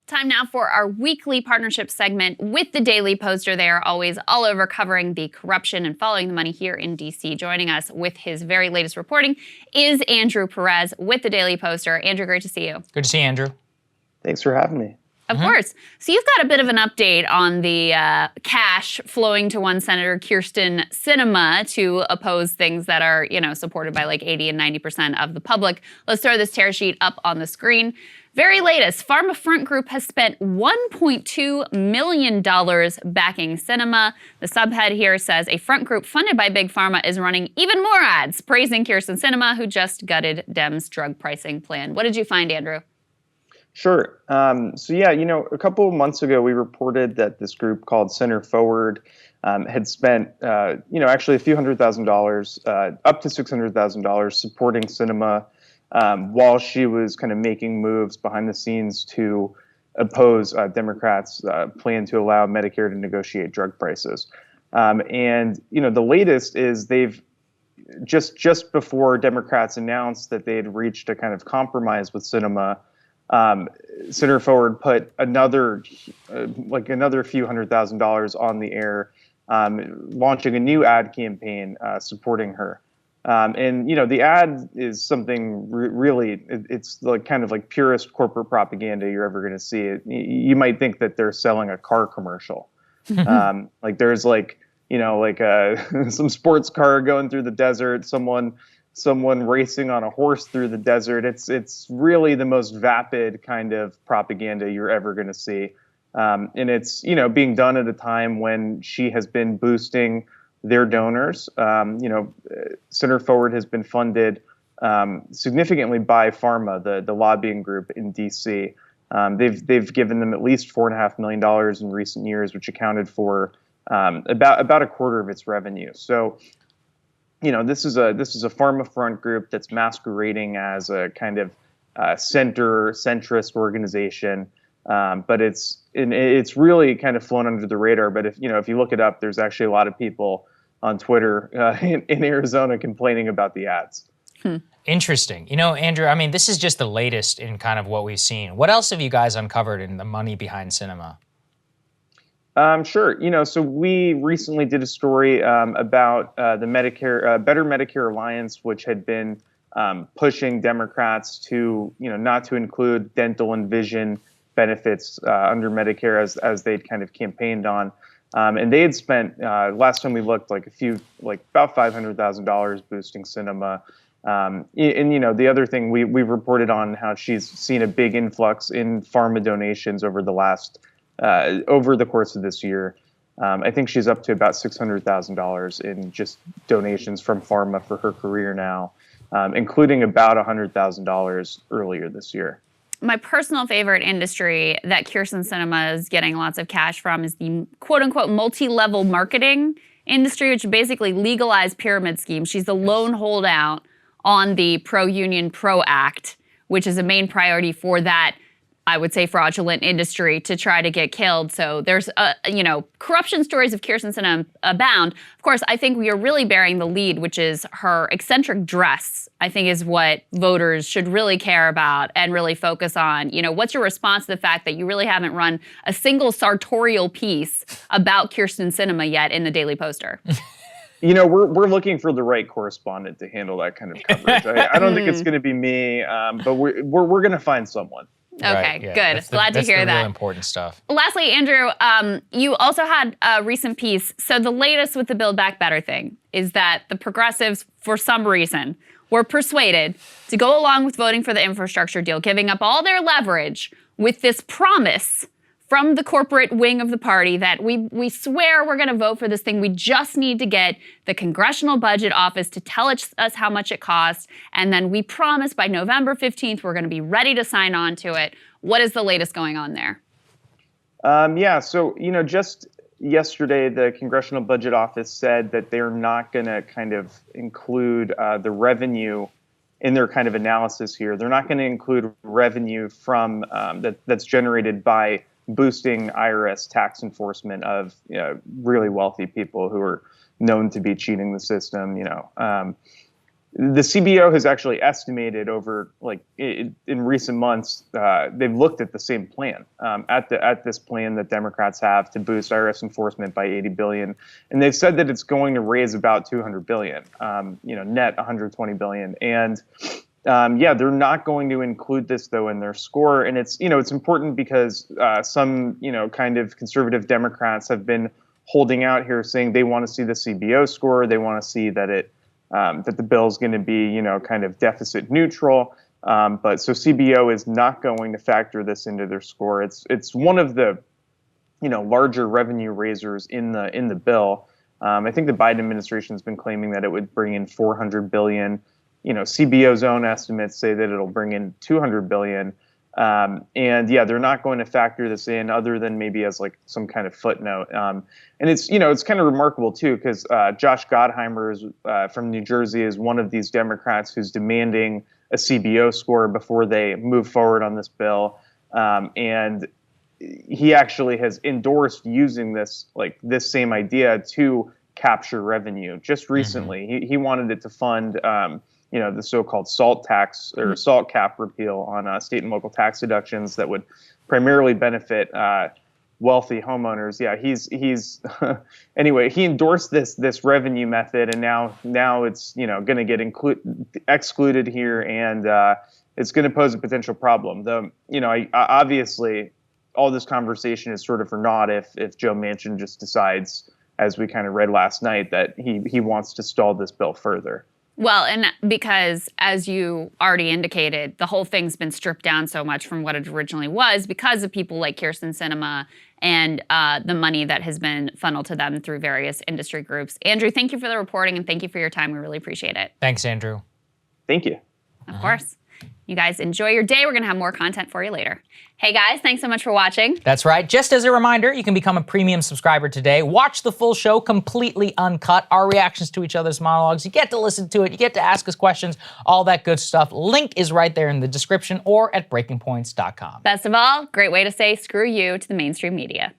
Time now for our weekly partnership segment with the Daily Poster. They are always all over covering the corruption and following the money here in D.C. Joining us with his very latest reporting is Andrew Perez with the Daily Poster. Andrew, great to see you. Good to see you, Andrew. Thanks for having me. Of course. So you've got a bit of an update on the cash flowing to one Senator Kyrsten Sinema to oppose things that are, supported by like 80 and 90% of the public. Let's throw this tear sheet up on the screen. Very latest, Pharma Front Group has spent $1.2 million backing Sinema. The subhead here says a front group funded by Big Pharma is running even more ads, praising Kyrsten Sinema, who just gutted Dems' drug pricing plan. What did you find, Andrew? Sure. A couple of months ago, we reported that this group called Center Forward had spent, actually a few $100,000, up to $600,000 supporting Sinema while she was kind of making moves behind the scenes to oppose Democrats' plan to allow Medicare to negotiate drug prices. The latest is they've just before Democrats announced that they had reached a kind of compromise with Sinema, Center Forward put another few $100,000 on the air, launching a new ad campaign supporting her. The ad is something really, it's like kind of like purest corporate propaganda you're ever going to see. You might think that they're selling a car commercial. Like there's some sports car going through the desert, someone racing on a horse through the desert. It's really the most vapid kind of propaganda you're ever going to see. And it's, being done at a time when she has been boosting their donors. Center Forward has been funded significantly by Pharma, the lobbying group in D.C. They've given them at least $4.5 million in recent years, which accounted for about a quarter of its revenue. So, this is a Pharma Front group that's masquerading as a kind of centrist organization, but it's really kind of flown under the radar. But if you look it up, there's actually a lot of people on Twitter in Arizona complaining about the ads. Interesting. Andrew, this is just the latest in kind of what we've seen. What else have you guys uncovered in the money behind Sinema? Sure. So we recently did a story about the Better Medicare Alliance, which had been pushing Democrats to, not to include dental and vision benefits under Medicare as they'd kind of campaigned on. And they had spent, last time we looked, about $500,000 boosting Sinema. The other thing we've reported on how she's seen a big influx in pharma donations over the course of this year. I think she's up to about $600,000 in just donations from Pharma for her career now, including about $100,000 earlier this year. My personal favorite industry that Kyrsten Sinema is getting lots of cash from is the quote-unquote multi-level marketing industry, which basically legalized pyramid schemes. She's the lone holdout on the pro-union, pro-act, which is a main priority for that, I would say, fraudulent industry to try to get killed. So there's, corruption stories of Kyrsten Sinema abound. Of course, I think we are really bearing the lead, which is her eccentric dress, I think is what voters should really care about and really focus on. What's your response to the fact that you really haven't run a single sartorial piece about Kyrsten Sinema yet in the Daily Poster? We're looking for the right correspondent to handle that kind of coverage. I don't think it's going to be me, but we're going to find someone. Okay, right, yeah. Good. Glad to hear that. That's the real important stuff. Lastly, Andrew, you also had a recent piece. So the latest with the Build Back Better thing is that the progressives, for some reason, were persuaded to go along with voting for the infrastructure deal, giving up all their leverage with this promise from the corporate wing of the party that we swear we're going to vote for this thing. We just need to get the Congressional Budget Office to tell us how much it costs. And then we promise by November 15th, we're going to be ready to sign on to it. What is the latest going on there? So, just yesterday, the Congressional Budget Office said that they're not going to kind of include the revenue in their kind of analysis here. They're not going to include revenue from that's generated by boosting IRS tax enforcement of really wealthy people who are known to be cheating the system. the CBO has actually estimated over in recent months, they've looked at the same plan, at this plan that Democrats have to boost IRS enforcement by $80 billion, and they've said that it's going to raise about $200 billion, net $120 billion, and they're not going to include this though in their score, and it's important because some kind of conservative Democrats have been holding out here, saying they want to see the CBO score, they want to see that that the bill is going to be, kind of deficit neutral. But so CBO is not going to factor this into their score. It's one of the, larger revenue raisers in the bill. I think the Biden administration has been claiming that it would bring in $400 billion. CBO's own estimates say that it'll bring in $200 billion. They're not going to factor this in other than maybe as like some kind of footnote. And it's kind of remarkable too, because Josh Gottheimer from New Jersey is one of these Democrats who's demanding a CBO score before they move forward on this bill. And he actually has endorsed using this same idea to capture revenue just recently. Mm-hmm. He wanted it to fund the so-called SALT tax or SALT cap repeal on state and local tax deductions that would primarily benefit wealthy homeowners. Yeah, he's anyway. He endorsed this revenue method, and now it's going to get excluded here, and it's going to pose a potential problem. Though obviously all this conversation is sort of for naught if Joe Manchin just decides, as we kind of read last night, that he wants to stall this bill further. Well, and because, as you already indicated, the whole thing's been stripped down so much from what it originally was because of people like Kyrsten Sinema and the money that has been funneled to them through various industry groups. Andrew, thank you for the reporting and thank you for your time. We really appreciate it. Thanks, Andrew. Thank you. Of course. You guys enjoy your day. We're going to have more content for you later. Hey guys, thanks so much for watching. That's right. Just as a reminder, you can become a premium subscriber today. Watch the full show completely uncut. Our reactions to each other's monologues. You get to listen to it. You get to ask us questions. All that good stuff. Link is right there in the description or at breakingpoints.com. Best of all, great way to say screw you to the mainstream media.